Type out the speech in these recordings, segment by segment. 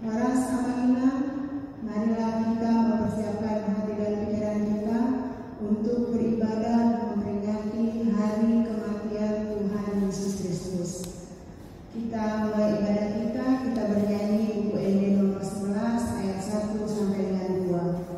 Waras amanina, marilah kita mempersiapkan hati dan pikiran kita untuk beribadah memperingati hari kematian Tuhan Yesus Kristus. Kita mulai ibadah kita bernyanyi buku ND nomor 11 ayat 1 sampai dengan 2.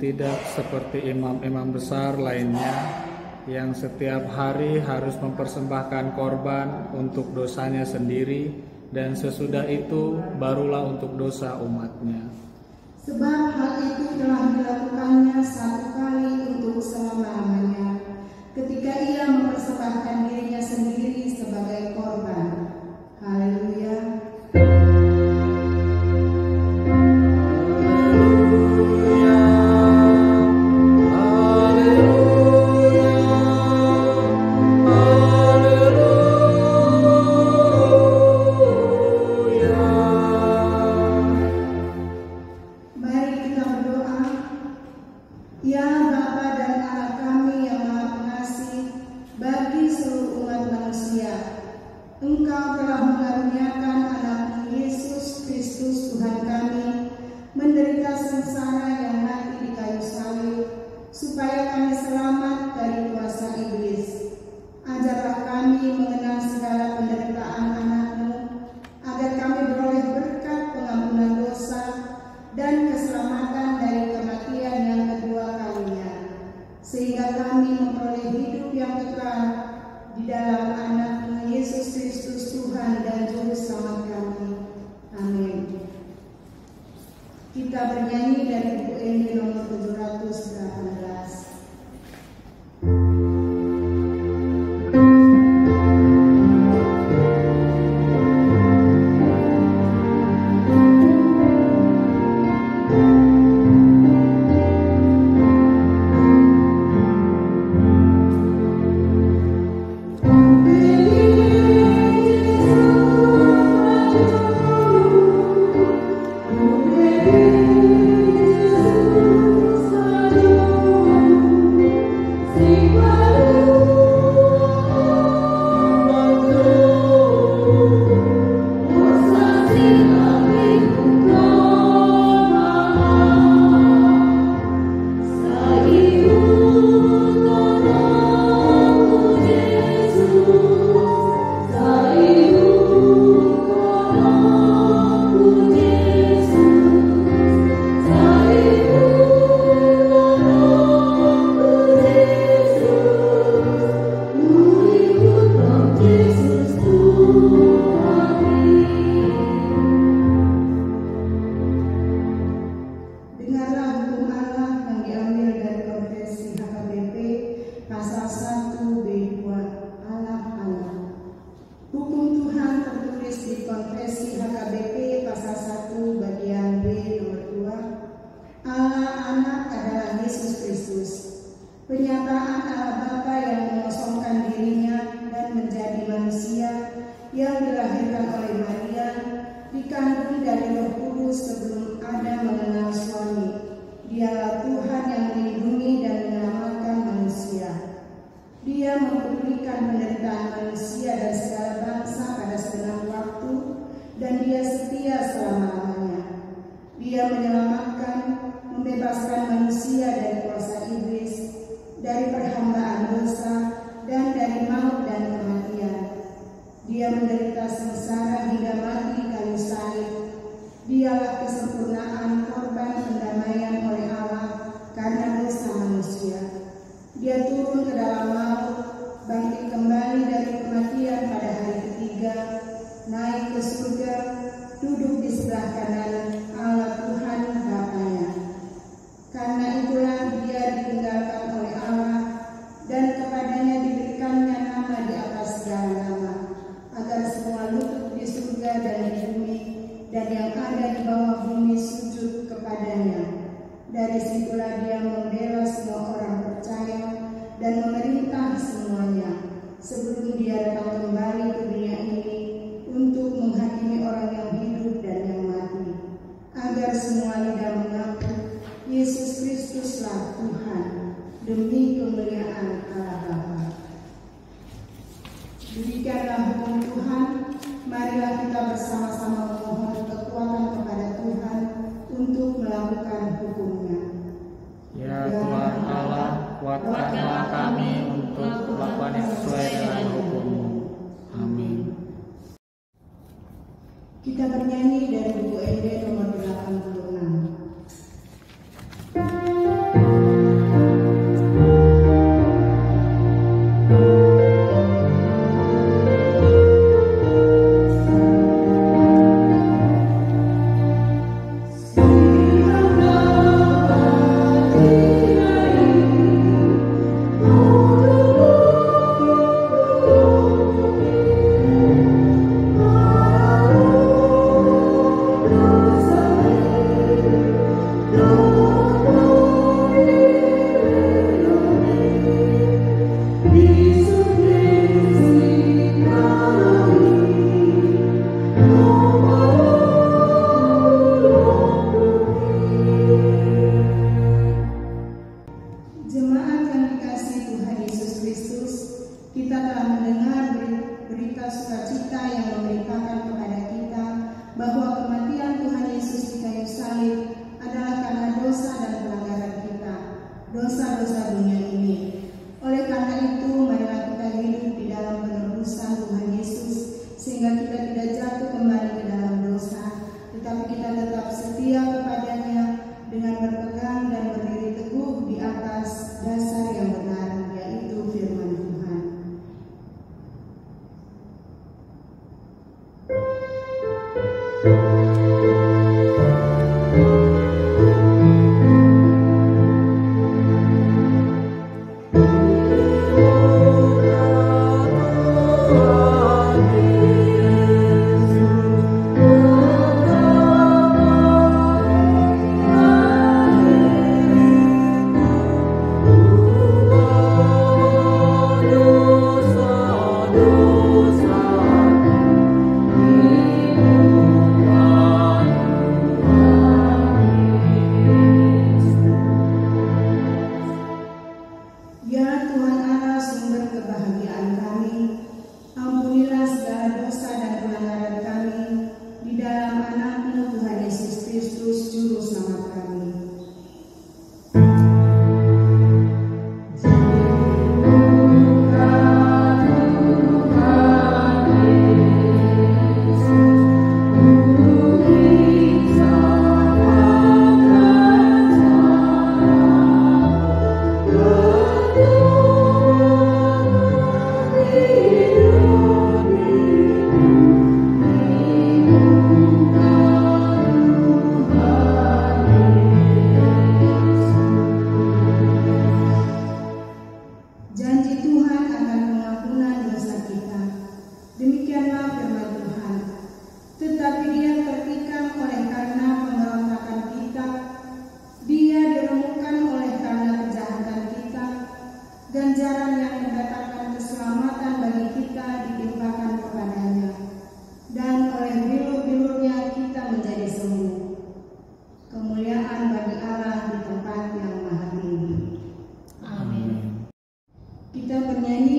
Tidak seperti imam-imam besar lainnya yang setiap hari harus mempersembahkan korban untuk dosanya sendiri dan sesudah itu barulah untuk dosa umatnya. Sebab hal itu telah dilakukannya satu kali untuk selama-lamanya ketika ia mempersembahkan dirinya sendiri sebagai korban. Haleluya. Engkau telah mengaruniakan anakmu Yesus Kristus Tuhan kami menderita sengsara yang mati di kayu salib supaya kami selamat dari kuasa iblis. Ajarlah kami mengenal segala penderitaan anakmu agar kami beroleh berkat pengampunan dosa dan keselamatan dari kematian yang kedua kalinya, sehingga kami memperoleh hidup yang kekal di dalam anakmu Yesus Kristus Tuhan dan Juru Selamat kami. Amin. Kita bernyanyi dari buku ND nomor 718. We Penyataan Allah Bapa yang mengosongkan dirinya dan menjadi manusia yang dilahirkan oleh Maria, dikandung dari Roh Kudus sebelum Adam mengenal suami. Dialah Tuhan yang melindungi dan menyelamatkan manusia. Dia mempedulikan penderitaan manusia dan segala bangsa pada segenap waktu, dan Dia setia selama-lamanya. Dia menyelamatkan, membebaskan manusia dari kuasa iblis, dari perhambaan dosa, dan dari maut dan kematian. Dia menderita sengsara hingga mati di kayu salib. Dialah kesempurnaan korban pendamaian oleh Allah karena dosa manusia. Dia turun ke dalam maut, bangkit kembali dari kematian pada hari ketiga, naik ke surga, duduk di sebelah kanan Allah Tuhan Bapanya. Karena itulah Dia ditinggalkan oleh Allah, dan kepadanya diberikannya nama di atas segala nama, agar semua lutut di surga dan di bumi dan yang ada di bawah bumi sujud kepadanya. Dari situlah Dia membela semua orang percaya dan memerintah semuanya, sebelum Dia datang kembali ke dunia ini untuk menghakimi orang yang hidup dan yang mati, agar semua lidah mengaku Yesus Kristuslah Tuhan, demi kemuliaan Allah Bapa. Demikianlah hukum Tuhan. Marilah kita bersama-sama memohon kekuatan kepada Tuhan untuk melakukan hukum-Nya. Ya Tuhan Allah, kuatkanlah kami untuk melakukan yang sesuai dengan hukum-Mu. Amin. Kita bernyanyi dari buku ND nomor 86.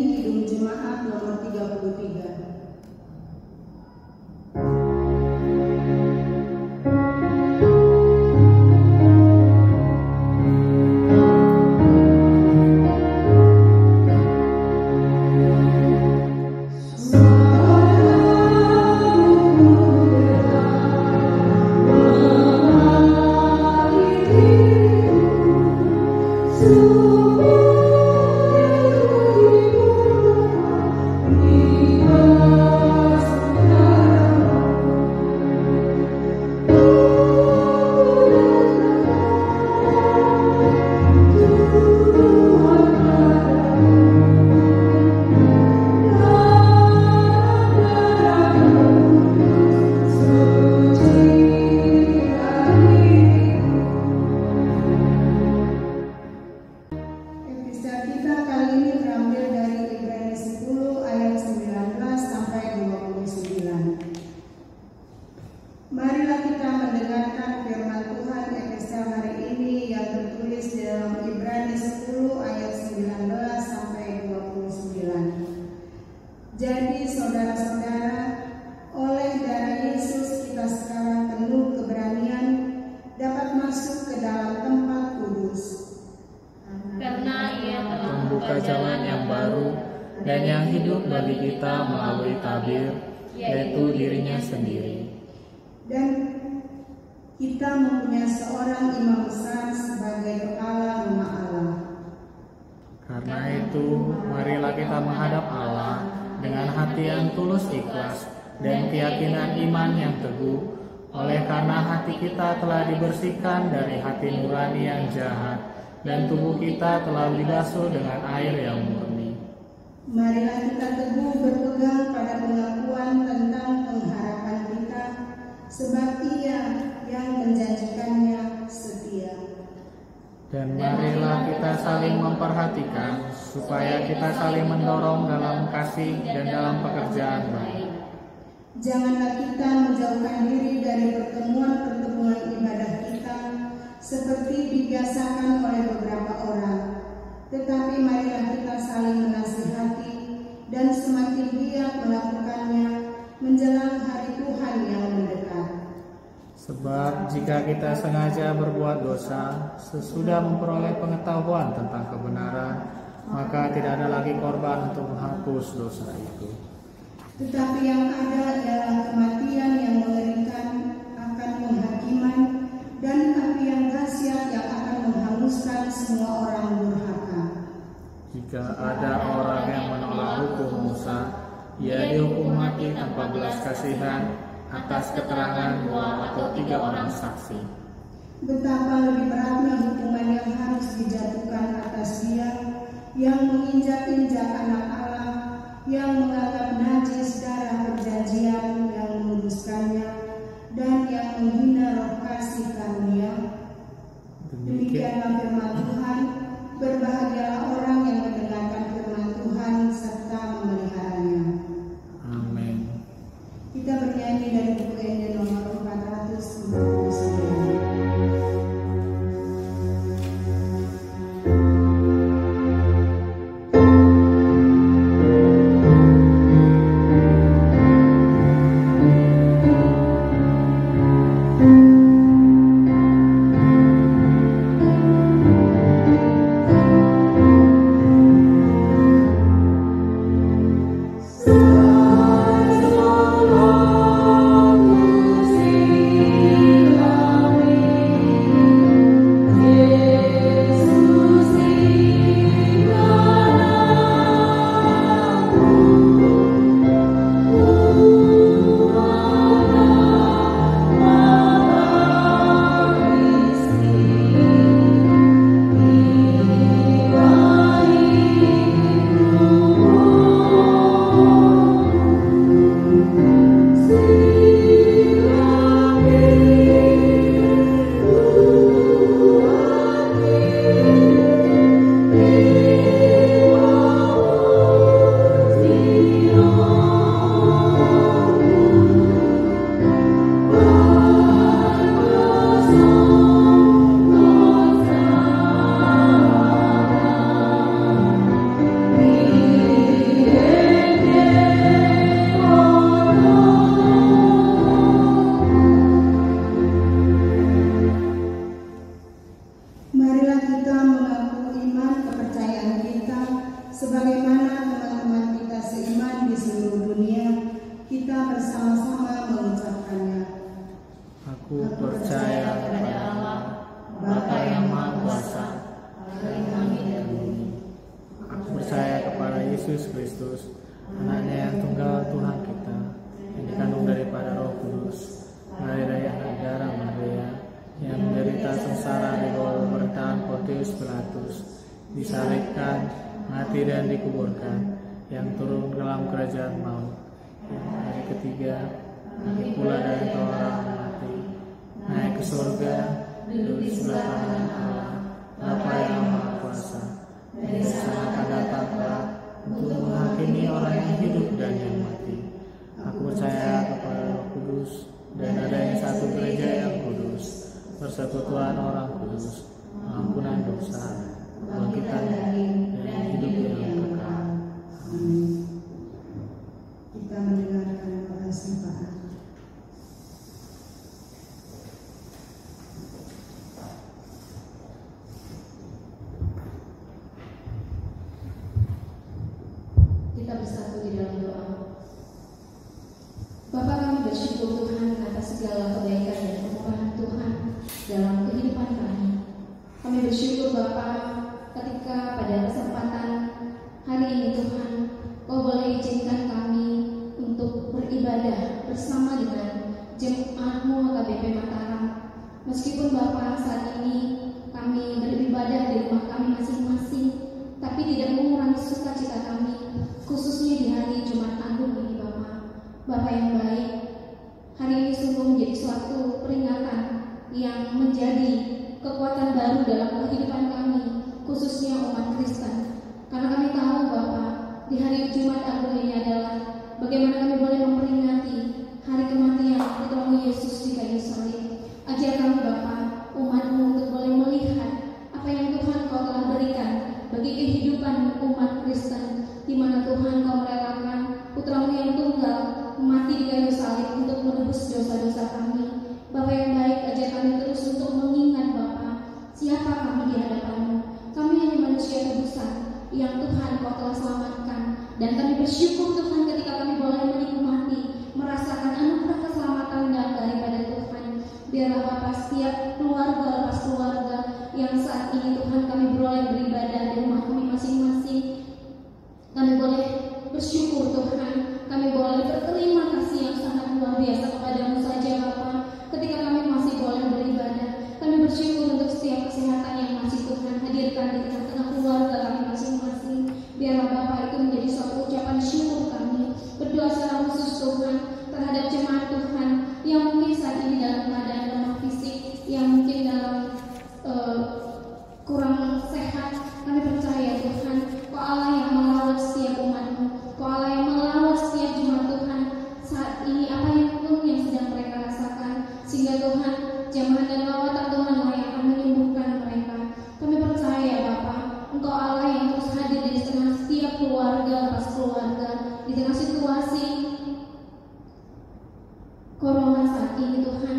Kidung Jemaat nomor 33. Marilah kita mendengarkan firman Tuhan episode hari ini yang tertulis dalam Ibrani 10 ayat 19 sampai 29. Jadi saudara-saudara, oleh darah Yesus kita sekarang penuh keberanian dapat masuk ke dalam tempat kudus. Karena ia telah Membuka jalan yang baru dan yang hidup bagi kita melalui tabir, yaitu dirinya sendiri. Dan kita mempunyai seorang imam besar sebagai kepala rumah Allah. Karena itu, marilah kita menghadap Allah dengan hati yang tulus ikhlas dan keyakinan iman yang teguh, oleh karena hati kita telah dibersihkan dari hati nurani yang jahat, dan tubuh kita telah dibasuh dengan air yang murni. Marilah kita teguh berpegang pada pengakuan tentang pengharapan kita, sebab Ia yang menjanjikannya setia. Dan marilah kita saling memperhatikan, supaya kita saling mendorong dalam kasih dan dalam pekerjaan baik. Janganlah kita menjauhkan diri dari pertemuan-pertemuan ibadah kita, seperti dibiasakan oleh beberapa orang. Tetapi marilah kita saling menasihati, dan semakin giat melakukannya menjelang hari Tuhan yang mendekat. Sebab jika kita sengaja berbuat dosa, sesudah memperoleh pengetahuan tentang kebenaran, maka tidak ada lagi korban untuk menghapus dosa itu. Tetapi yang ada ialah kematian yang mengerikan akan penghakiman, dan api yang dahsyat yang akan menghanguskan semua orang durhaka. Jika ada orang yang menolak hukum Musa, ia dihukum mati tanpa belas kasihan atas keterangan 2 atau 3 orang saksi. Betapa lebih beratnya hukuman yang harus dijatuhkan atas dia yang menginjak-injak anak Allah, yang menganggap najis darah perjanjian yang menguduskannya, dan yang menghina roh kasih karunia. Demikianlah firman Tuhan. Berbahagialah orang yang mendengarkan firman Tuhan serta memeliharanya. Amin. Kita bernyanyi dari buku Injil nomor 459. Yesus Kristus, anaknya yang tunggal Tuhan kita, yang dikandung daripada Roh Kudus, lahir dari anak darah Maria, yang menderita sengsara di bawah pemerintahan Pontius Pilatus, disalibkan, mati dan dikuburkan, yang turun ke dalam kerajaan maut, yang hari ketiga bangkit pula dari antara orang mati, naik ke surga, duduk di sebelah kanan Allah, Bapa yang Maha Kuasa, dan di sana akan datang kelak untuk menghakimi orang yang hidup dan yang mati. Aku percaya kepada Roh Kudus dan adanya satu gereja yang kudus, persekutuan orang kudus, pengampunan dosa, kebangkitan dan hidup yang kekal. Amin. Kita mendengarkan doa syafaat. Kita bersatu di dalam doa. Bapa, kami bersyukur Tuhan atas segala kebaikan dan kemurahan Tuhan dalam kehidupan kami. Kami bersyukur Bapa ketika pada kesempatan hari ini Tuhan, Kau boleh izinkan kami untuk beribadah bersama dengan jemaat-Mu AKBP Mataram. Meskipun Bapa saat ini kami beribadah di rumah kami masing-masing, tapi tidak mengurangi sukacita kami, khususnya di hari Jumat Agung ini Bapa. Bapa yang baik, hari ini sungguh menjadi suatu peringatan yang menjadi kekuatan baru dalam kehidupan kami, khususnya umat Kristen. Karena kami tahu Bapa, di hari Jumat Agung ini adalah bagaimana kami boleh memperingati hari kematian Putra-Mu Yesus di kayu salib. Ajar kami Bapa, umat-Mu untuk boleh melihat apa yang Tuhan Kau telah berikan bagi kehidupan umat Kristen, di mana Tuhan Kau merelakan Putra-Mu yang tunggal mati di kayu salib untuk menebus dosa-dosa kami. Bapa yang baik, ajar kami terus untuk mengingat Bapa, siapa kami di hadapan-Mu. Kami hanya manusia tebusan yang Tuhan Kau telah selamatkan, dan kami bersyukur Tuhan ketika kami boleh menikmati, merasakan anugerah keselamatan daripada Tuhan. Biarlah Bapa, setiap keluarga lepas keluarga yang saat ini Tuhan kami beroleh beribadah di rumah kami masing-masing, kami boleh bersyukur Tuhan, kami boleh berterima kasih yang sangat luar biasa kepada-Mu saja Bapa. Ketika kami masih boleh beribadah, kami bersyukur untuk setiap kesehatan yang masih Tuhan hadirkan di tengah-tengah keluarga kami masing-masing. Biarlah Bapa itu menjadi suatu ucapan syukur kami. Berdoa secara khusus Tuhan terhadap jemaat Tuhan yang mungkin saat ini dalam keadaan lemah fisik, yang mungkin dalam kurang sehat. Kami percaya Tuhan, Kau Allah yang melawat setiap umat-Mu, Kau Allah yang melawat setiap jemaat Tuhan saat ini, apa yang pun yang sedang mereka rasakan, sehingga Tuhan jamahan dan lawatan Tuhan lah yang akan menyembuhkan mereka. Kami percaya Bapa, Engkau Allah yang terus hadir di tengah setiap keluarga lepas keluarga, di tengah situasi Corona saat ini Tuhan.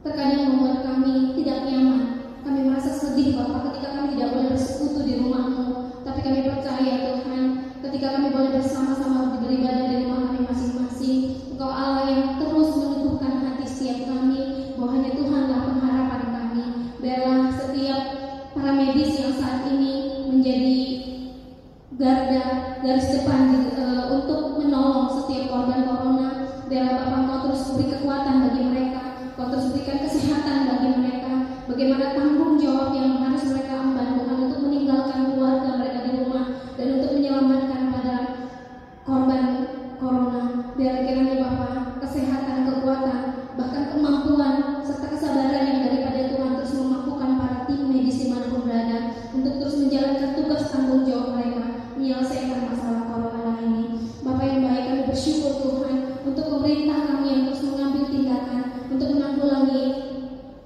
Terkadang membuat kami tidak nyaman. Kami merasa sedih Bapa ketika kami tidak boleh bersekutu di rumah-Mu. Tapi kami percaya Tuhan, ketika kami boleh bersama-sama beribadah di rumah kami masing-masing, Engkau Allah yang terus meneguhkan hati setiap kami, bahwa hanya Tuhanlah pengharapan kami. Biarlah setiap para medis yang saat ini menjadi garis depan untuk menolong setiap korban Corona, biarlah Bapa Engkau terus beri kekuatan bagi mereka, Kau terus berikan kesehatan bagi mereka. Bagaimana tanggung jawab yang harus mereka emban Tuhan untuk meninggalkan keluarga mereka di rumah dan untuk menyelamatkan pada korban Corona. Biar kiranya Bapa kesehatan, kekuatan, bahkan kemampuan serta kesabaran yang daripada Tuhan terus memampukan para tim medis dimanapun berada untuk terus menjalankan tugas tanggung jawab mereka menyelesaikan masalah Corona ini. Bapa yang baik, kami bersyukur Tuhan untuk pemerintah kami yang terus mengambil tindakan untuk menanggulangi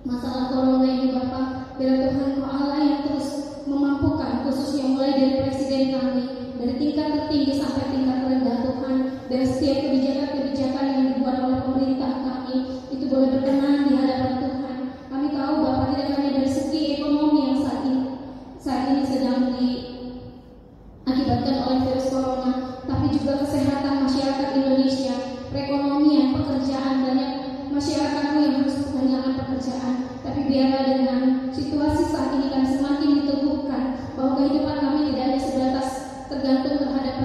masalah Corona ini Bapa. Biar Tuhan Kau Allah yang terus memampukan, khususnya mulai dari presiden kami, dari tingkat tertinggi sampai tingkat rendah Tuhan, dan setiap kebijakan-kebijakan yang dibuat oleh pemerintah kami itu boleh berkenan di hadapan Tuhan. Kami tahu Bapa, tidak hanya dari segi ekonomi yang saat ini sedang diakibatkan oleh virus Corona, tapi juga kesehatan masyarakat Indonesia, perekonomian, pekerjaan. Banyak masyarakat yang harus kehilangan pekerjaan. Tapi biarlah dengan situasi saat ini kami semakin diteguhkan bahwa kehidupan kami tidak hanya sebatas tergantung terhadap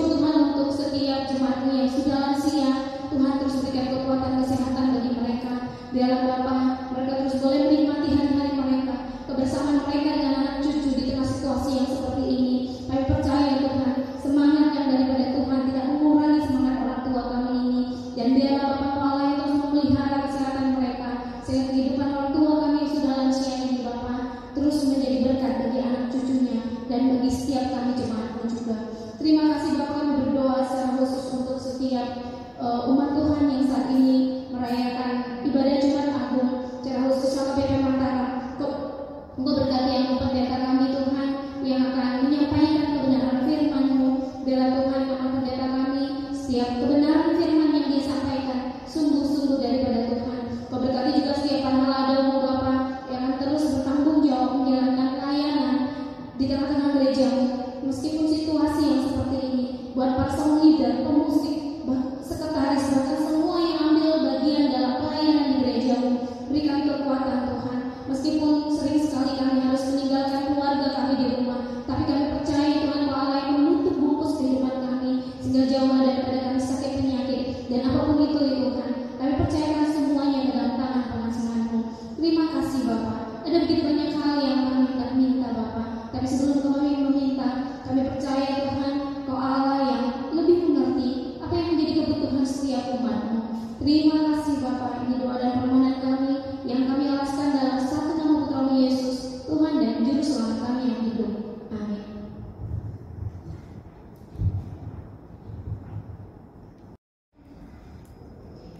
Tuhan untuk setiap jemaat-Mu yang sudah lansia. Tuhan terus berikan kekuatan kesehatan bagi mereka. Biarlah Bapa, mereka terus boleh menikmati hari-hari mereka, kebersamaan mereka dengan anak cucu di tengah situasi yang seperti ini. Kami percaya Tuhan, semangat yang daripada Tuhan tidak mengurangi semangat orang tua kami ini. Dan biarlah Bapa Allah yang terus memelihara kesehatan mereka, sehingga kehidupan orang tua kami yang sudah lansia ini Bapa terus menjadi berkat bagi anak cucunya dan bagi setiap kami jemaat-Mu juga. Terima kasih Bapa, kami berdoa secara khusus untuk setiap umat Tuhan yang saat ini merayakan ibadah Jumat Agung, secara khusus HKBP Mataram. Engkau berkati yang pendeta kami Tuhan yang akan menyampaikan kebenaran firman-Mu. Biarlah Tuhan Mama pendeta kami, setiap kebenaran firman yang dia sampaikan sungguh-sungguh daripada Tuhan. Kau berkati juga setiap para ladamu Bapa yang akan terus bertanggung jawab menjalankan pelayanan di tengah-tengah gereja-Mu. Meskipun situasi yang seperti ini, buat para song leader, pemusik, sekretaris, bahkan semua yang ambil bagian dalam pelayanan di gereja-Mu, berikan kekuatan Tuhan. Meskipun sering sekali kami harus meninggalkan keluarga kami di rumah, tapi kami percaya Tuhan Kau Allah yang menutup bungkus kehidupan kami, sehingga jauhlah daripada kami sakit penyakit dan apapun itu ya Tuhan. Kami percayakan semuanya dalam tangan pengasihan-Mu. Terima kasih Bapa. Ada begitu banyak hal yang kami hendak minta Bapa, tapi sebelum kami meminta, kami percaya Tuhan Kau Allah yang lebih mengerti apa yang menjadi kebutuhan setiap umat-Mu. Terima kasih Bapa. Ini doa dan permohonan kami yang kami alaskan dalam satu nama Putra-Mu Yesus, Tuhan dan Juru Selamat kami yang hidup. Amin.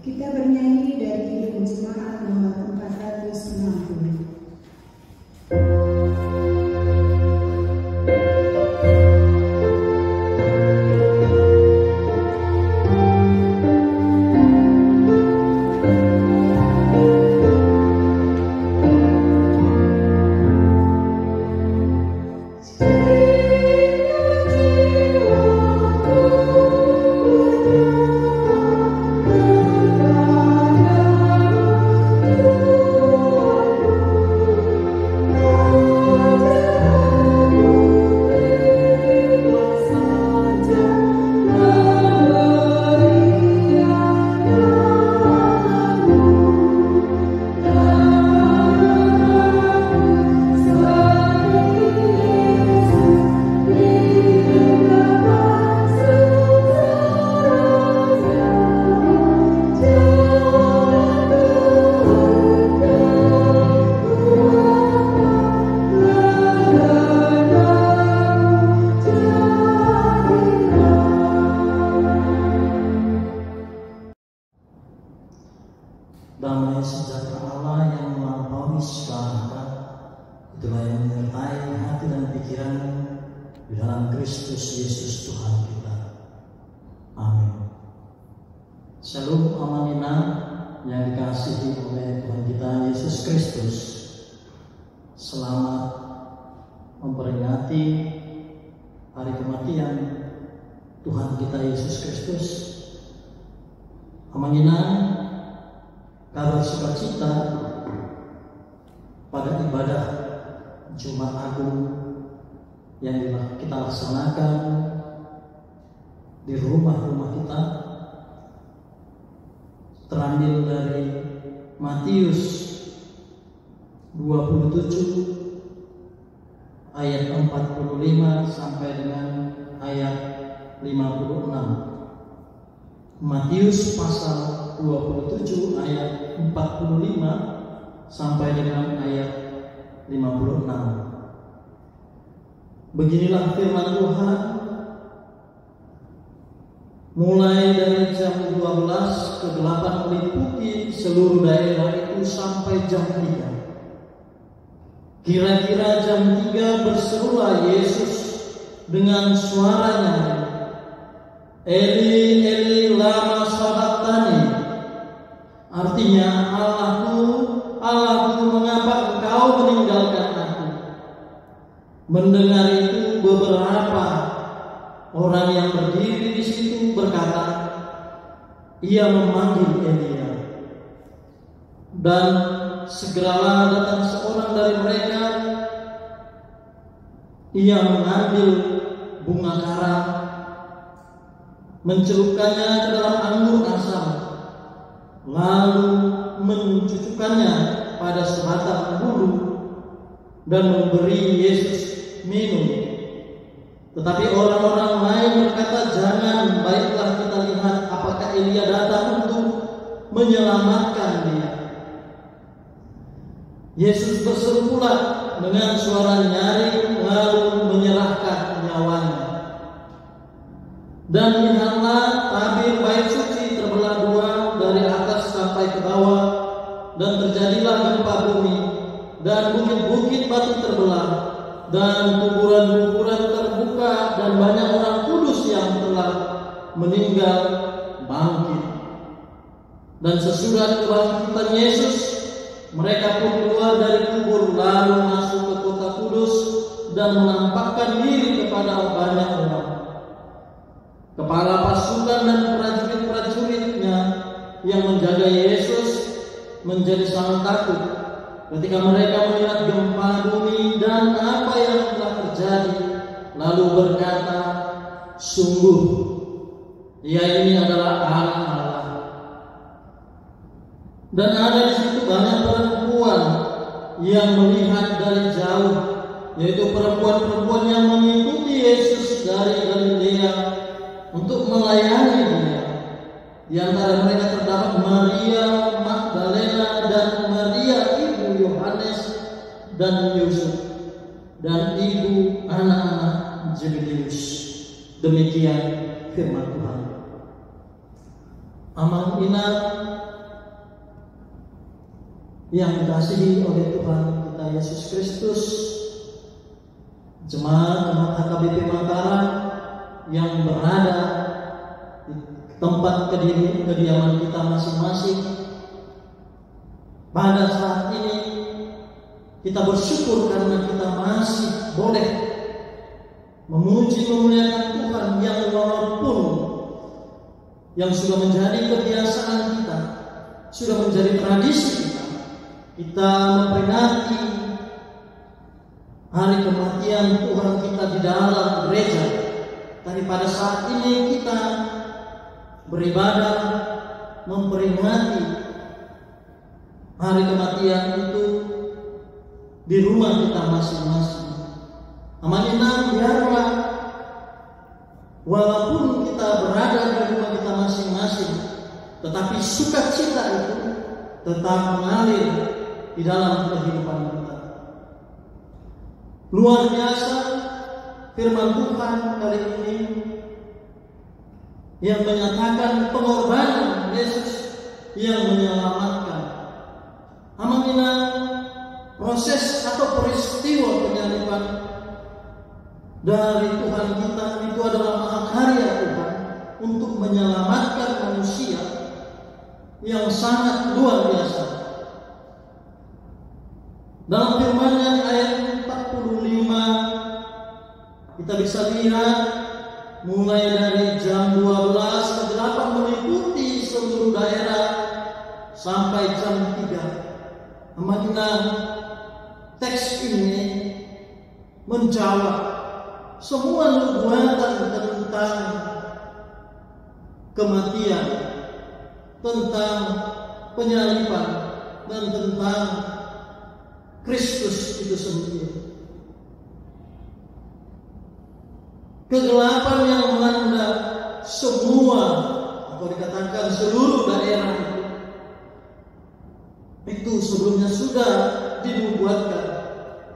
Kita bernyanyi dari Kidung Jemaat nomor 460. Damai sejahtera Allah yang melampaui segala akal, itulah yang menyertai hati dan pikiran di dalam Kristus Yesus Tuhan kita. Amin. Shalom amanina yang dikasihi oleh Tuhan kita Yesus Kristus. Selamat memperingati hari kematian Tuhan kita Yesus Kristus. Amanina kabar sukacita pada ibadah Jumat Agung yang kita laksanakan di rumah-rumah kita, terambil dari Matius 27 ayat 45 sampai dengan ayat 56. Matius pasal 27 ayat 45 sampai dengan ayat 56. Beginilah firman Tuhan. Mulai dari jam 12 ke 8 meliputi seluruh daerah itu sampai jam 3. Kira-kira jam 3 berserulah Yesus dengan suaranya, Eli, Eli, lama sabachthani. Artinya, Allahku, Allahku, mengapa engkau meninggalkan aku? Mendengar itu beberapa orang yang berdiri di situ berkata, ia memanggil Elia. Dan segeralah datang seorang dari mereka. Ia mengambil bunga karam, mencelupkannya ke dalam anggur asam, lalu mencucukkannya pada sebatang bulu dan memberi Yesus minum. Tetapi orang-orang lain berkata, "Jangan, baiklah kita lihat apakah Elia datang untuk menyelamatkan dia." Yesus berseru pula dengan suara nyaring, lalu menyerahkan nyawanya. Dan lihatlah, tabir bait suci terbelah dua dari atas sampai ke bawah, dan terjadilah gempa bumi, dan bukit-bukit batu terbelah, dan kuburan-kuburan terbuka, dan banyak orang kudus yang telah meninggal bangkit. Dan sesudah kebangkitan Yesus, mereka pun keluar dari kubur, lalu masuk ke kota kudus dan menampakkan diri kepada banyak orang. Kepala pasukan dan prajurit-prajuritnya yang menjaga Yesus menjadi sangat takut ketika mereka melihat gempa bumi dan apa yang telah terjadi, lalu berkata, "Sungguh, Dia ini adalah Anak Allah." Dan ada di situ banyak perempuan yang melihat dari jauh, yaitu perempuan-perempuan yang mengikuti Yesus dari Galilea untuk melayani Dia. Di antara mereka terdapat Maria Magdalena dan Maria ibu Yohanes dan Yusuf dan ibu anak-anak Zebedeus. Demikian firman Tuhan. Aman inat yang dikasihi oleh Tuhan kita Yesus Kristus, jemaat HKBP Mataram yang berada di tempat kediaman kita masing-masing. Pada saat ini kita bersyukur karena kita masih boleh memuji memuliakan Tuhan yang walaupun yang sudah menjadi kebiasaan kita, sudah menjadi tradisi kita memperingati hari kematian Tuhan kita di dalam gereja. Tapi pada saat ini kita beribadah memperingati hari kematian itu di rumah kita masing-masing. Amanina, biarlah walaupun kita berada di rumah kita masing-masing, tetapi sukacita itu tetap mengalir di dalam kehidupan kita. Luar biasa firman Tuhan kali ini yang menyatakan pengorbanan Yesus yang menyelamatkan. Amanina, proses atau peristiwa penyaliban dari Tuhan kita itu adalah mahakarya Tuhan untuk menyelamatkan manusia yang sangat luar biasa. Dalam firman-Nya di ayat 45 kita bisa lihat mulai dari jam 12 ke 8 meliputi seluruh daerah sampai jam 3. Amanina, teks ini menjawab semua nubuatan tentang kematian, tentang penyaliban, dan tentang Kristus itu sendiri. Kegelapan yang melanda semua atau dikatakan seluruh daerah itu sebelumnya sudah dinubuatkan.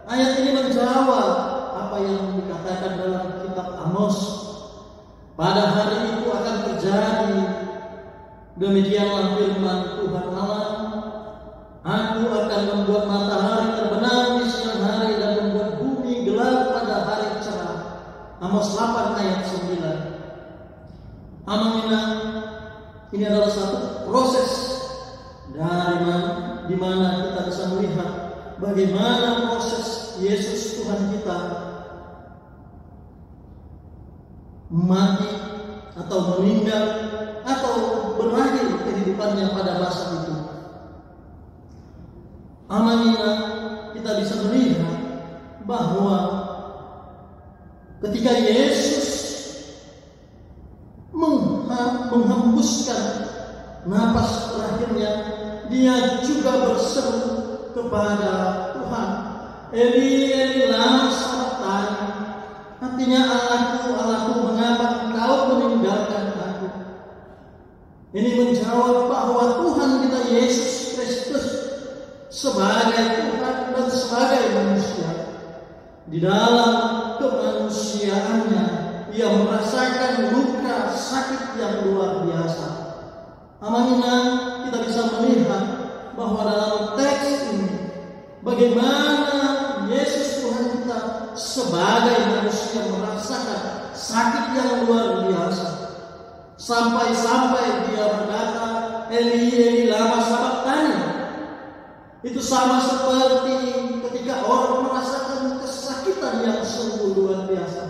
Ayat ini menjawab apa yang dikatakan dalam kitab Amos. Pada hari itu akan terjadi, demikianlah firman Tuhan Allah, Aku akan membuat matahari terbenam di siang hari dan membuat bumi gelap pada hari cerah. Amos 8 ayat 9. Amanina, ini adalah satu proses di mana kita bisa melihat bagaimana proses Yesus Tuhan kita mati atau meninggal atau berakhir kehidupannya pada masa itu. Amanina, kita bisa melihat bahwa ketika Yesus menghembuskan napas terakhirnya, dia juga berseru kepada Tuhan, Eli, Eli, lama sabachthani. Artinya, Allahku, Allahku, mengapa engkau meninggalkan aku? Ini menjawab bahwa Tuhan kita Yesus Kristus sebagai Tuhan dan sebagai manusia, di dalam kemanusiaannya ia merasakan luka sakit yang luar biasa. Amanina, kita bisa melihat bahwa dalam teks ini bagaimana Yesus Tuhan kita sebagai manusia merasakan sakit yang luar biasa, sampai-sampai dia berkata, Eli, Eli, lama sabachthani. Itu sama seperti ketika orang merasakan kesakitan yang sungguh luar biasa.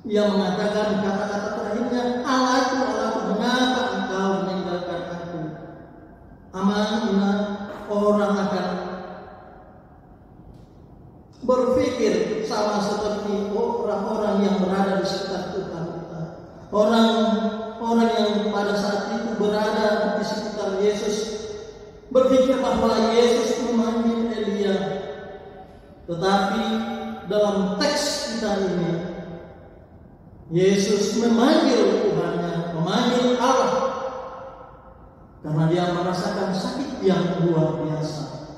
Ia mengatakan kata-kata terakhirnya, Allahku, Allahku, mengapa engkau meninggalkan aku? Amanina, orang akan berpikir sama seperti orang-orang yang berada di sekitar Tuhan kita. Orang yang pada saat itu berada di sekitar Yesus berpikir bahwa Yesus memanggil Elia. Tetapi dalam teks kita ini, Yesus memanggil Tuhannya, memanggil Allah, karena dia merasakan sakit yang luar biasa.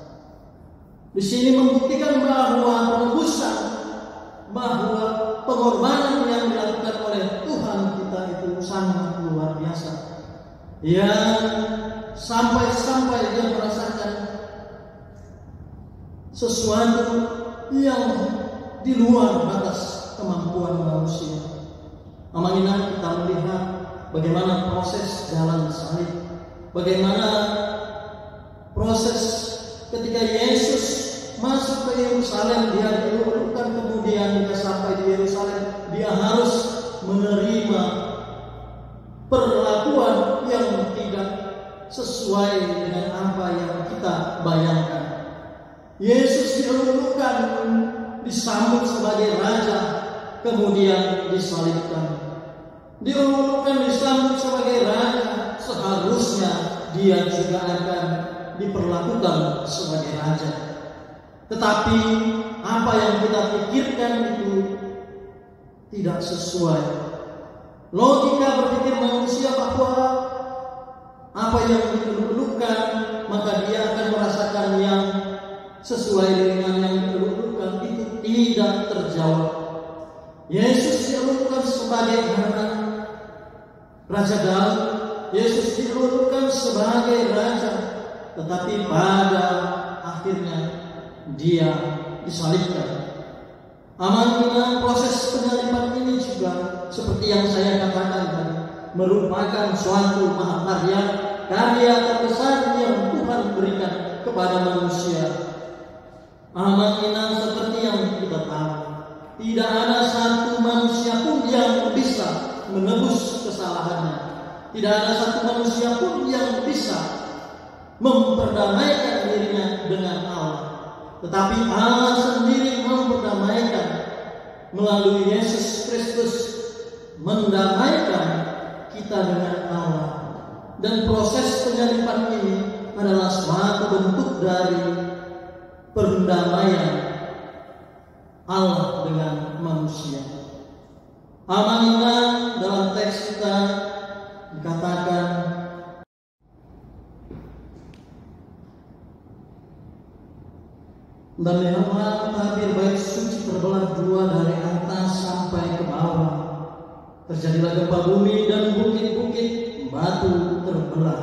Di sini membuktikan bahwa penebusan, bahwa pengorbanan yang dilakukan oleh Tuhan kita itu sangat luar biasa. Yang sampai-sampai dia merasakan sesuatu yang di luar batas kemampuan manusia. Amanina, kita melihat bagaimana proses jalan salib, bagaimana proses ketika Yesus masuk ke Yerusalem, dia dilulukan, kemudian dia sampai di Yerusalem, dia harus menerima perlakuan yang tidak sesuai dengan apa yang kita bayangkan. Yesus dilulukan, disambut sebagai raja, kemudian disalibkan. Dilulukan, disambut sebagai raja, seharusnya dia juga akan diperlakukan sebagai raja. Tetapi apa yang kita pikirkan itu tidak sesuai. Logika berpikir manusia bahwa apa yang dilulukan maka dia akan merasakan yang sesuai dengan yang dilulukan, itu tidak terjawab. Yesus dilulukan sebagai anak Raja Daud, Yesus dilulukan sebagai raja, tetapi pada akhirnya dia disalibkan. Amanina, proses penyaliban ini juga seperti yang saya katakan tadi, merupakan suatu mahakarya, karya terbesar yang Tuhan berikan kepada manusia. Amanina, seperti yang kita tahu, tidak ada satu manusia pun yang bisa menebus kesalahannya. Tidak ada satu manusia pun yang bisa memperdamaikan dirinya dengan Allah. Tetapi Allah sendiri memperdamaikan melalui Yesus Kristus, mendamaikan kita dengan Allah. Dan proses penyaliban ini adalah suatu bentuk dari perdamaian Allah dengan manusia. Amanina, dalam teks kita dikatakan dan lihatlah tabir bait suci terbelah dua dari atas sampai ke bawah. Terjadilah gempa bumi dan bukit-bukit batu terbelah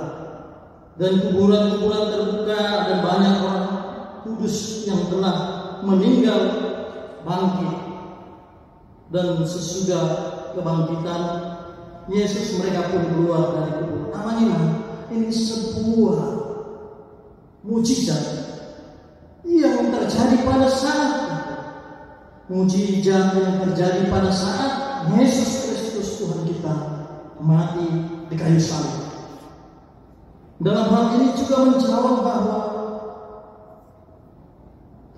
dan kuburan-kuburan terbuka, dan banyak orang kudus yang telah meninggal bangkit. Dan sesudah kebangkitan Yesus, mereka pun keluar dari kubur. Amanina, ini sebuah mujizat yang terjadi pada saat itu. Mujizat yang terjadi pada saat Yesus Kristus Tuhan kita mati di kayu salib. Dalam hal ini juga menjawab bahwa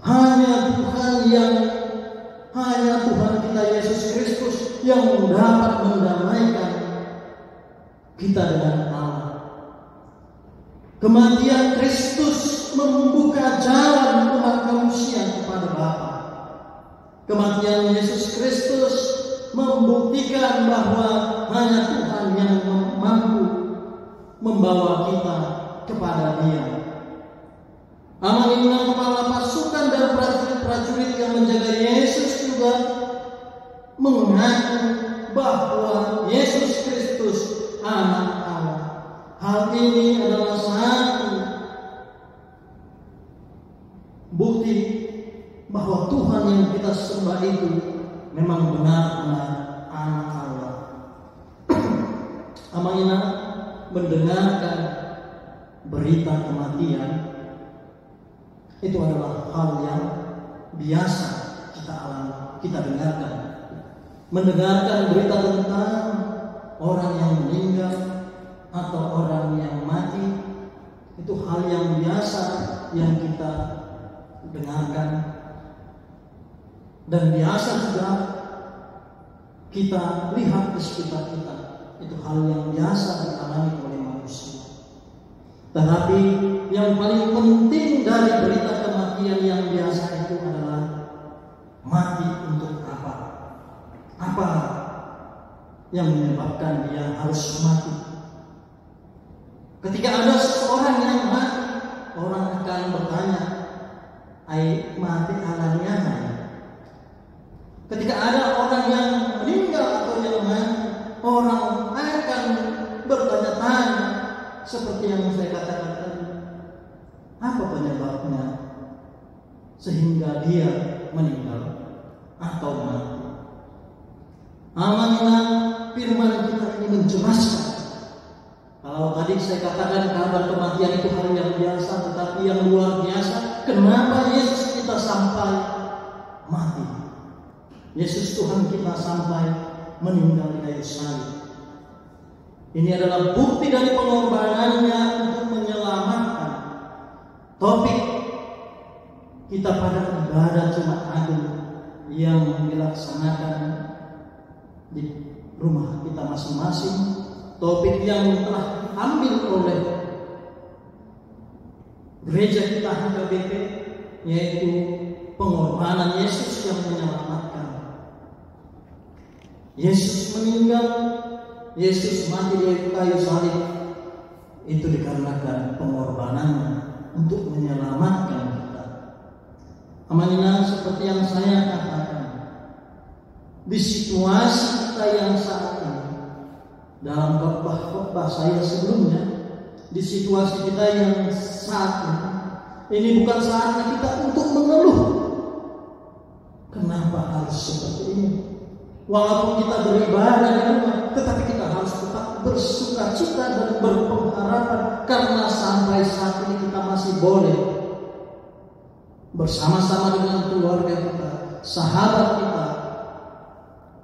hanya Tuhan kita Yesus Kristus yang dapat mendamaikan kita dengan Allah. Kematian Kristus membuka jalan umat manusia kepada Bapa. Kematian Yesus Kristus membuktikan bahwa hanya Tuhan yang mampu membawa kita kepada Dia. Amanina kepala pasukan dan prajurit yang menjaga Yesus juga mengaku bahwa Yesus Kristus Anak Allah. Hal ini adalah satu bukti bahwa Tuhan yang kita sembah itu memang benar-benar Anak Allah. Amanina mendengarkan berita kematian itu adalah hal yang biasa kita dengarkan. Mendengarkan berita tentang orang yang meninggal atau orang yang mati itu hal yang biasa yang kita dengarkan, dan biasa juga kita lihat di sekitar kita. Itu hal yang biasa dialami oleh manusia. Tetapi yang paling penting dari berita kematian yang biasa itu adalah mati untuk apa? Apa yang menyebabkan dia harus mati? Ketika ada seseorang yang mati, orang akan bertanya, "Ai mati alanya?" Ketika ada orang yang meninggal atau yang mati, orang akan bertanya-tanya seperti yang saya katakan tadi, apa penyebabnya sehingga dia meninggal atau mati? Amanah firman kita ini menjelaskan. Kalau tadi saya katakan kabar kematian itu hal yang biasa, tetapi yang luar biasa, kenapa Yesus kita sampai mati? Yesus Tuhan kita sampai meninggal di kayu salib. Ini adalah bukti dari pengorbanannya untuk menyelamatkan. Topik kita pada ibadah Jumat Agung yang dilaksanakan di rumah kita masing-masing, topik yang telah diambil oleh gereja kita HKBP, yaitu pengorbanan Yesus yang menyelamatkan. Yesus meninggal, Yesus mati di kayu salib, itu dikarenakan pengorbanannya untuk menyelamatkan kita. Amanina, seperti yang saya katakan, di situasi kita yang saat ini, dalam khotbah saya sebelumnya, di situasi kita yang saat ini bukan saatnya kita untuk mengeluh. Kenapa harus seperti ini? Walaupun kita beribadah di rumah, tetapi kita harus tetap bersukacita dan berpengharapan, karena sampai saat ini kita masih boleh bersama-sama dengan keluarga kita, sahabat kita,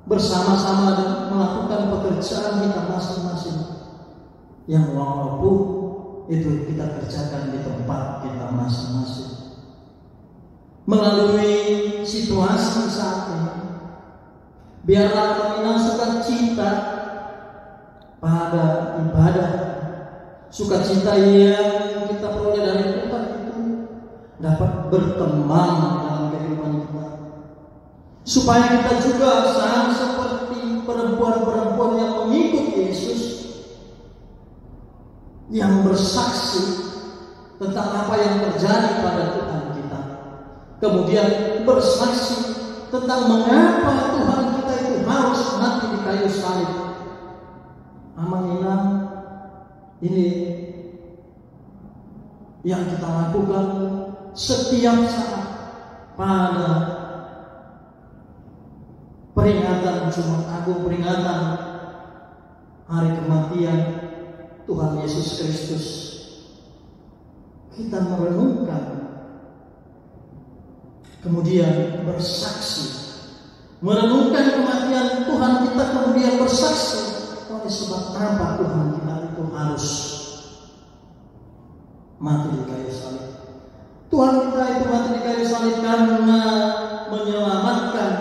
bersama-sama dan melakukan pekerjaan kita masing-masing, yang walaupun itu kita kerjakan di tempat kita masing-masing. Melalui situasi saat ini, biarlah kita sukacita pada ibadah, sukacita yang kita peroleh dari Tuhan itu dapat berkembang dalam kehidupan kita, supaya kita juga sama seperti perempuan-perempuan yang mengikut Yesus, yang bersaksi tentang apa yang terjadi pada Tuhan kita, kemudian bersaksi tentang mengapa Tuhan kita itu harus mati di kayu salib. Amanina, ini yang kita lakukan setiap saat pada peringatan Jumat Agung, peringatan hari kematian Tuhan Yesus Kristus. Kita merenungkan, kemudian bersaksi, merenungkan kematian Tuhan kita, kemudian bersaksi oleh sebab apa Tuhan kita itu harus mati di kayu salib. Tuhan kita itu mati di kayu salib karena menyelamatkan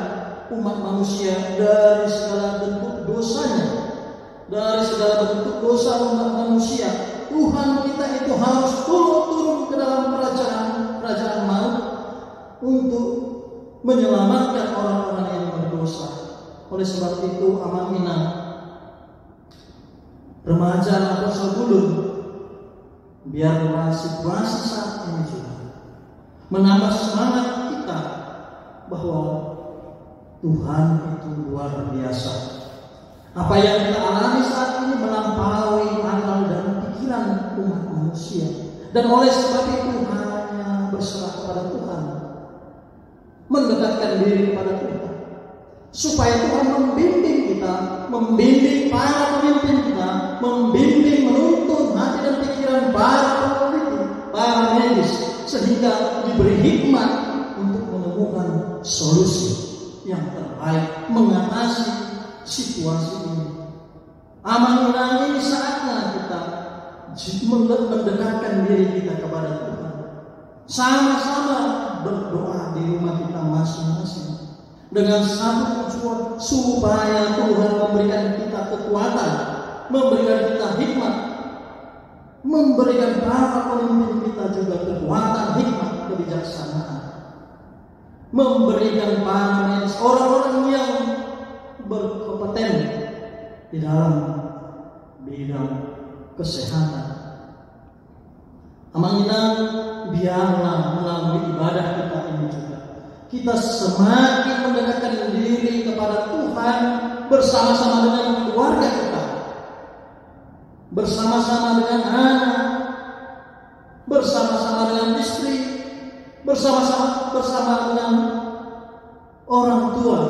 umat manusia dari segala bentuk dosanya. dari segala bentuk dosa umat manusia. Tuhan kita itu harus turun ke dalam kerajaan maut untuk menyelamatkan orang-orang yang berdosa. Oleh sebab itu Amamina, remaja atau sebelum, biarlah situasi saat ini juga menambah semangat kita bahwa Tuhan itu luar biasa. Apa yang kita alami saat ini melampaui akal dan pikiran umat manusia. Dan oleh sebab itu hanya berserah kepada Tuhan, mendekatkan diri kepada Tuhan, supaya Tuhan membimbing kita, membimbing para pemimpin kita, membimbing menuntun hati dan pikiran para peneliti, para medis, sehingga diberi hikmat untuk menemukan solusi yang terbaik mengatasi situasi ini. Amanah ini saatnya kita mendekatkan diri kita kepada Tuhan, sama-sama berdoa di rumah kita masing-masing dengan satu tujuan, supaya Tuhan memberikan kita kekuatan, memberikan kita hikmat, memberikan para pemimpin kita juga kekuatan, hikmat, kebijaksanaan, memberikan para medis, orang-orang yang berkompeten di dalam bidang kesehatan. Amanina, biarlah melalui ibadah kita ini juga kita semakin mendekatkan diri kepada Tuhan bersama-sama dengan keluarga kita, bersama-sama dengan anak, bersama-sama dengan istri, bersama dengan orang tua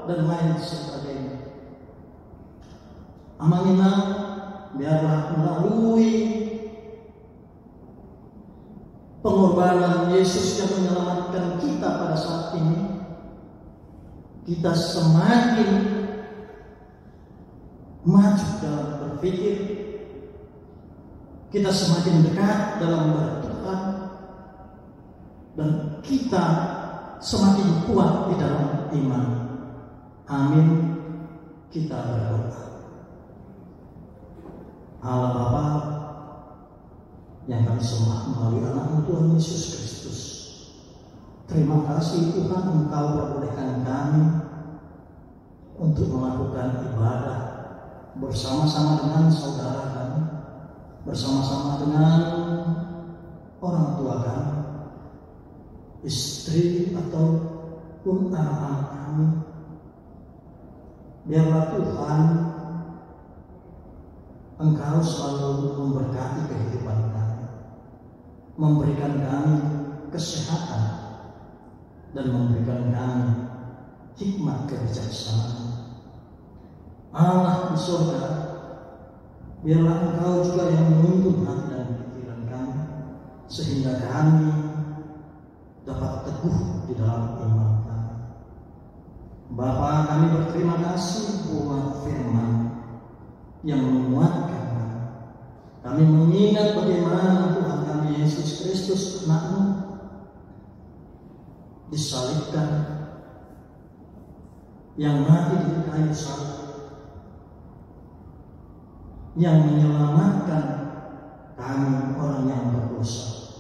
dan lain sebagainya. Amanina, biarlah melalui pengorbanan Yesus yang menyelamatkan kita pada saat ini, kita semakin maju dalam berpikir, kita semakin dekat dalam berdoa, dan kita semakin kuat di dalam iman. Amin. Kita berdoa. Allah Bapa yang kami sembah melalui anak Tuhan Yesus Kristus, terima kasih Tuhan, Engkau perbolehkan kami untuk melakukan ibadah bersama-sama dengan saudara kami, bersama-sama dengan orang tua kami, istri ataupun anak-anak kami. Biarlah Tuhan Engkau selalu memberkati kehidupan kami, memberikan kami kesehatan, dan memberikan kami hikmat kebijaksanaan. Allah di surga, biarlah Engkau juga yang menuntun hati dan pikiran kami, sehingga kami dapat teguh di dalam iman kami. Bapa, kami berterima kasih buat firman yang menguatkan kami. Kami mengingat bagaimana Tuhan kami Yesus Kristus, anak-Mu, disalibkan, yang mati di kayu salib, yang menyelamatkan kami orang yang berdosa.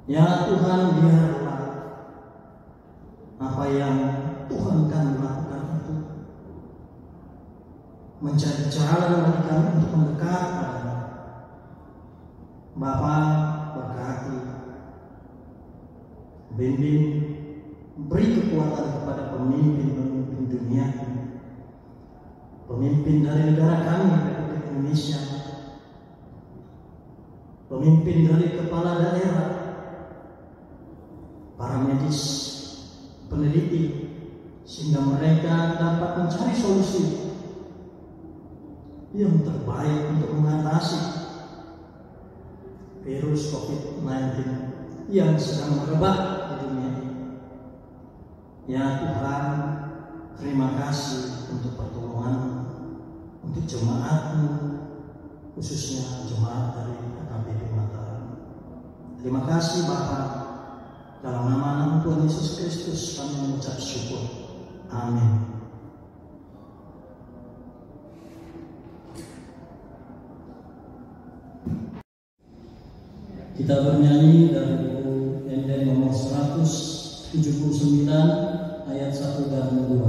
Ya Tuhan, biarlah apa yang Tuhan kami lakukan itu menjadi jalan bagi kami untuk mendekat pada Bapa. Berkati, bimbing, beri kekuatan kepada pemimpin-pemimpin dunia ini, pemimpin dari negara kami, Republik Indonesia, pemimpin dari kepala daerah, para medis, peneliti, sehingga mereka dapat mencari solusi yang terbaik untuk mengatasi virus COVID-19 yang sedang merebak di dunia ini. Ya Tuhan, terima kasih untuk pertolongan-Mu, untuk jemaat-Mu, khususnya jemaat dari AKBP Mataram. Terima kasih Bapa. Dalam nama Tuhan Yesus Kristus kami mengucap syukur. Amin. Kita bernyanyi dari buku ND nomor 179 ayat 1 dan 2.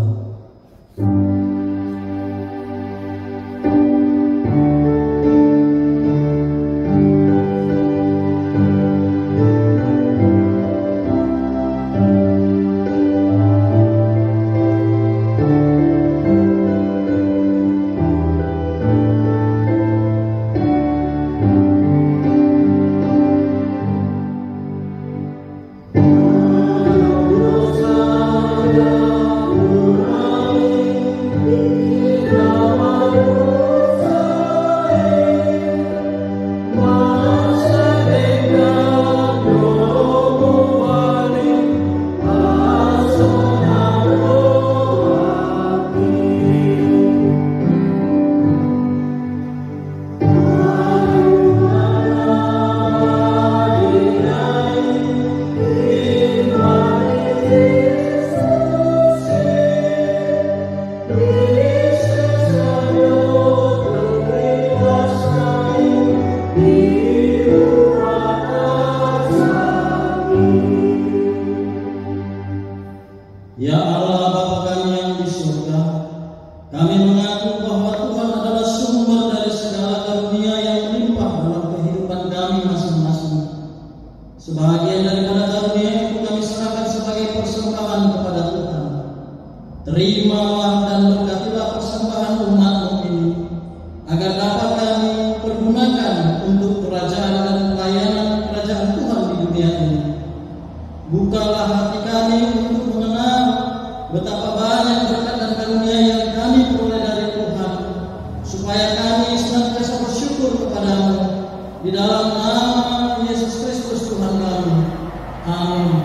Ya Allah Bapa kami yang di surga, kami mengaku bahwa Tuhan adalah sumber dari segala karunia yang melimpah dalam kehidupan kami masing-masing. Sebagian daripada karunia itu kami serahkan sebagai persembahan kepada Tuhan. Terimalah dan berkatilah persembahan umat-Mu ini, agar dapat kami pergunakan untuk kerajaan dan pelayanan kerajaan Tuhan di dunia ini. Bukalah hati kami untuk mengenal betapa banyak berkat dan karunia yang kami peroleh dari Tuhan, supaya kami senantiasa bersyukur kepada-Mu di dalam nama Yesus Kristus Tuhan kami. Amin.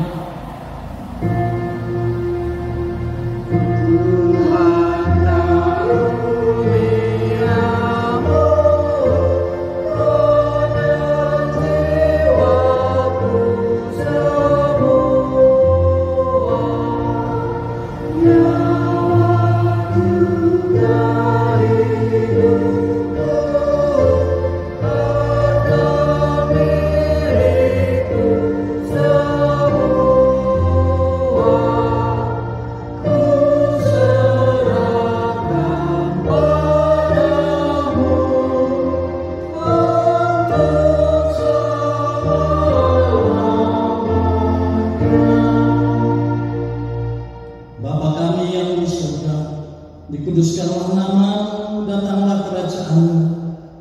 Dikuduskanlah nama-Mu, datanglah kerajaan-Mu,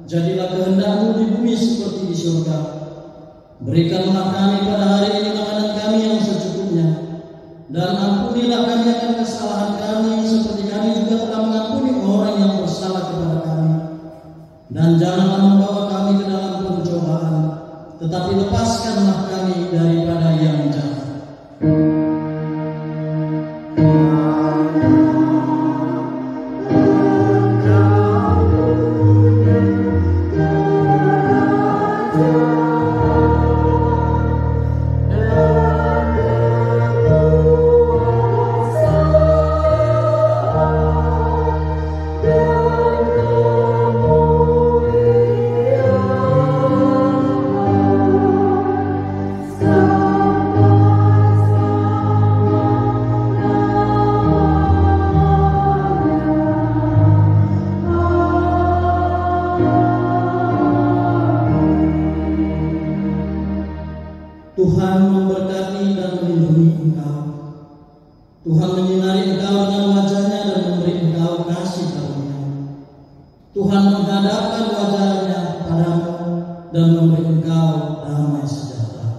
jadilah kehendak-Mu di bumi seperti di surga. Berikanlah kami pada hari ini makanan kami yang secukupnya, dan ampunilah kami akan kesalahan kami, seperti kami juga telah mengampuni orang yang bersalah kepada kami. Dan janganlah membawa kami ke dalam pencobaan, tetapi lepaskanlah kami daripada yang jahat. Tuhan memberkati dan melindungi engkau. Tuhan menyinari engkau dengan wajah-Nya dan memberi engkau kasih karunia. Tuhan menghadapkan wajah-Nya padamu dan memberi engkau damai sejahtera.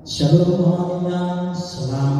Shalom, selamat